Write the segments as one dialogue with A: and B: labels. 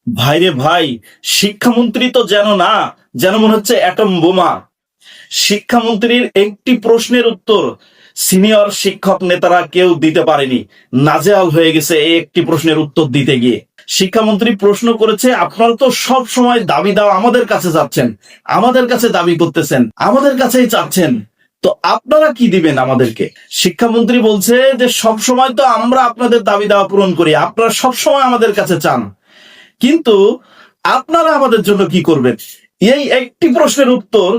A: ভাইরে ভাই, শিক্ষামন্ত্রী তো যেন না, যেন মনে হচ্ছে অ্যাটম বোমা। শিক্ষামন্ত্রীর একটি প্রশ্নের উত্তর সিনিয়র শিক্ষক নেতারা কেউ দিতে পারেনি। নাজেহাল হয়ে গেছে এই একটি প্রশ্নের উত্তর দিতে গিয়ে। শিক্ষামন্ত্রী প্রশ্ন করেছে, আপনারা তো সব সময় দাবি দাও আমাদের কাছে যাচ্ছেন, আমাদের কাছে দাবি করতেছেন, আমাদের কাছেই চাচ্ছেন, তো আপনারা কি দিবেন আমাদেরকে? শিক্ষামন্ত্রী বলছে যে সব সময় তো আমরা আপনাদের দাবি দাওয়া পূরণ করি, আপনারা সব সময় আমাদের কাছে চান, কিন্তু আপনারা আমাদের জন্য কি করবেন? এই একটি প্রশ্নের উত্তর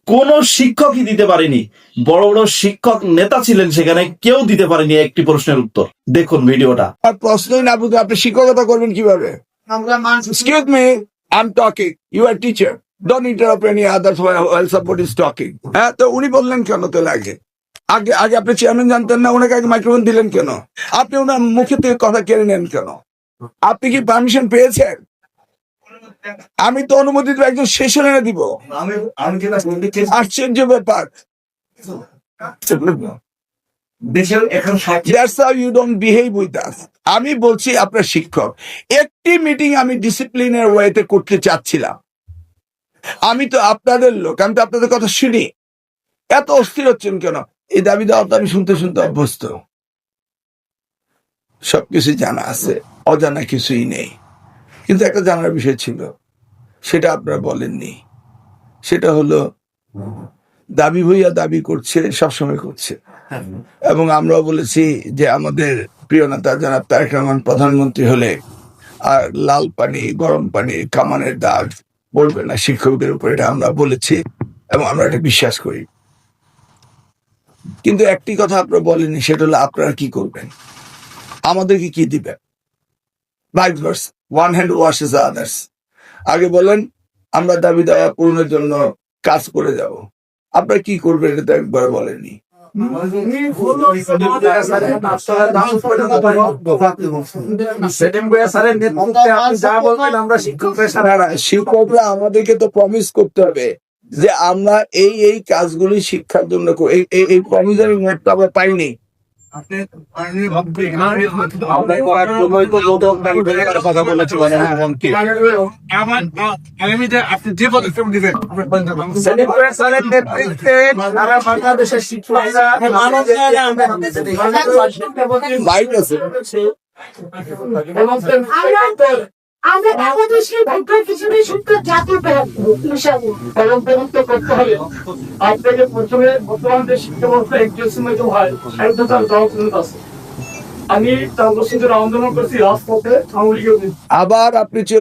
A: কোন শিক্ষকই দিতে পারেনি। বড় বড় শিক্ষক নেতা ছিলেন সেখানে, কেউ দিতে পারেনি একটি প্রশ্নের উত্তর। দেখুন ভিডিওটা।
B: আর প্রশ্নই না বুঝে আপনি শিক্ষকতা করবেন কিভাবে? Excuse me, I'm talking. You are teacher. Don't interrupt any others while somebody is talking. হ্যাঁ, তো উনি বললেন কেন তো আগে আগে আগে আপনি চেয়ারম্যান জানতেন না, ওনাকে আগে মাইক্রোফোন দিলেন কেন? আপনি ওনার মুখে থেকে কথা কেড়ে নেন কেন? আপনি কি পারমিশন পেয়েছেন? আমি তো অনুমতি দেবো, একজন সেশনে দিব। আশ্চর্য ব্যাপার। That's how you don't behave with us. আমি বলছি আপনার শিক্ষক, একটি মিটিং আমি ডিসিপ্লিনের ওয়েতে করতে চাচ্ছিলাম। আমি তো আপনাদের লোক, আমি তো আপনাদের কথা শুনি। এত অস্থির হচ্ছেন কেন? এই দাবি দাওয়া তো আমি শুনতে শুনতে অভ্যস্ত। সবকিছু জানা আছে, অজানা কিছুই নেই। কিন্তু একটা জানার বিষয় ছিল, সেটা আপনারা বলেননি। সেটা হলো দাবি ভইয়া দাবি করছে, সবসময় করছে। এবং আমরাও বলেছি যে আমাদের প্রিয় নেতা জনাব তারেক রহমান প্রধানমন্ত্রী হলে আর লাল পানি, গরম পানি, কামানের দাগ পড়বে না শিক্ষকদের উপর, এটা আমরা বলেছি এবং আমরা এটা বিশ্বাস করি। কিন্তু একটি কথা আপনারা বলেনি, সেটা হলো আপনারা কি করবেন, আমাদেরকে কি দিবেন? Vice versa, one hand washes the others. আগে বলেন আমরা দাবি দাওয়া পূরণের জন্য কাজ করে যাব, আপনারা কি করবেন এটা তো একবার বলেননি। শিক্ষকরা আমাদেরকে তো প্রমিস করতে হবে যে আমরা এই এই কাজগুলি শিক্ষার জন্য এই প্রমিসের নোটটা আমরা পাইনি।
C: বাংলাদেশের শিক্ষকরা আমরা বাংলাদেশের ভোটার হিসেবে শিক্ষক জাতীয় হিসাবে কলঙ্কিত করতে হবে। আপনাকে প্রথমে বর্তমান যে শিক্ষা ব্যবস্থা একটি হয় সাহিত্যতার দল আছে। আমি তার বসে আন্দোলন করছি রাজপথে,
B: আবার আপনি